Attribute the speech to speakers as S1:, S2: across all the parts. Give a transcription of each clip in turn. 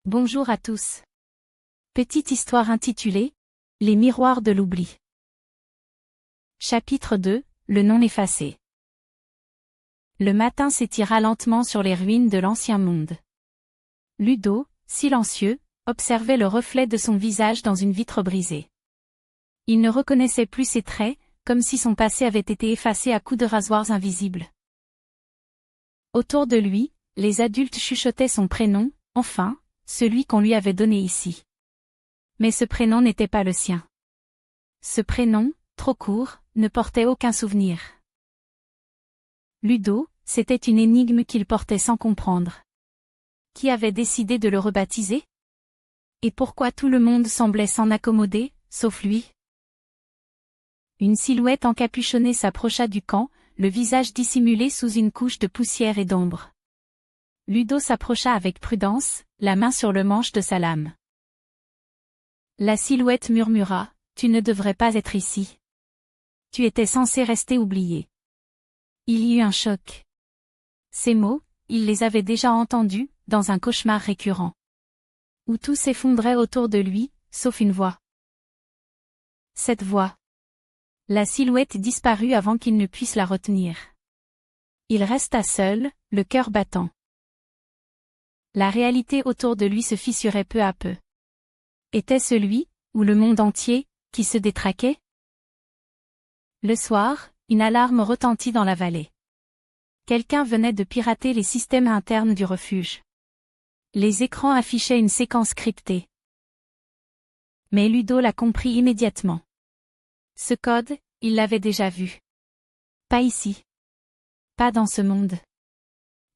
S1: Bonjour à tous. Petite histoire intitulée « Les miroirs de l'oubli ». Chapitre 2 « Le non effacé ». Le matin s'étira lentement sur les ruines de l'ancien monde. Ludo, silencieux, observait le reflet de son visage dans une vitre brisée. Il ne reconnaissait plus ses traits, comme si son passé avait été effacé à coups de rasoirs invisibles. Autour de lui, les adultes chuchotaient son prénom, enfin, celui qu'on lui avait donné ici. Mais ce prénom n'était pas le sien. Ce prénom, trop court, ne portait aucun souvenir. Ludo, c'était une énigme qu'il portait sans comprendre. Qui avait décidé de le rebaptiser? Et pourquoi tout le monde semblait s'en accommoder, sauf lui? Une silhouette encapuchonnée s'approcha du camp, le visage dissimulé sous une couche de poussière et d'ombre. Ludo s'approcha avec prudence, la main sur le manche de sa lame. La silhouette murmura, « Tu ne devrais pas être ici. Tu étais censé rester oublié. » Il y eut un choc. Ces mots, il les avait déjà entendus, dans un cauchemar récurrent. Où tout s'effondrait autour de lui, sauf une voix. Cette voix. La silhouette disparut avant qu'il ne puisse la retenir. Il resta seul, le cœur battant. La réalité autour de lui se fissurait peu à peu. Était-ce lui, ou le monde entier, qui se détraquait? Le soir, une alarme retentit dans la vallée. Quelqu'un venait de pirater les systèmes internes du refuge. Les écrans affichaient une séquence cryptée. Mais Ludo l'a compris immédiatement. Ce code, il l'avait déjà vu. Pas ici. Pas dans ce monde.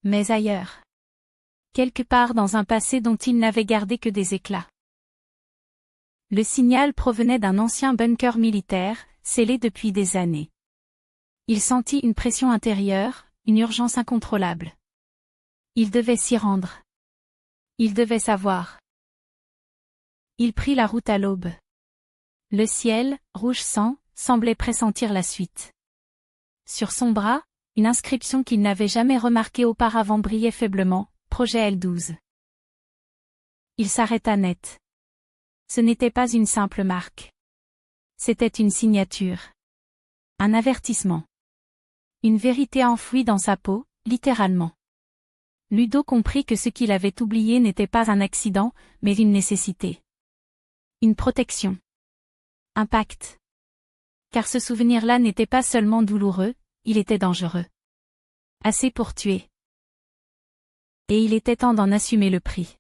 S1: Mais ailleurs. Quelque part dans un passé dont il n'avait gardé que des éclats. Le signal provenait d'un ancien bunker militaire, scellé depuis des années. Il sentit une pression intérieure, une urgence incontrôlable. Il devait s'y rendre. Il devait savoir. Il prit la route à l'aube. Le ciel, rouge sang, semblait pressentir la suite. Sur son bras, une inscription qu'il n'avait jamais remarquée auparavant brillait faiblement. Projet L12. Il s'arrêta net. Ce n'était pas une simple marque. C'était une signature. Un avertissement. Une vérité enfouie dans sa peau, littéralement. Ludo comprit que ce qu'il avait oublié n'était pas un accident, mais une nécessité. Une protection. Un pacte. Car ce souvenir-là n'était pas seulement douloureux, il était dangereux. Assez pour tuer. Et il était temps d'en assumer le prix.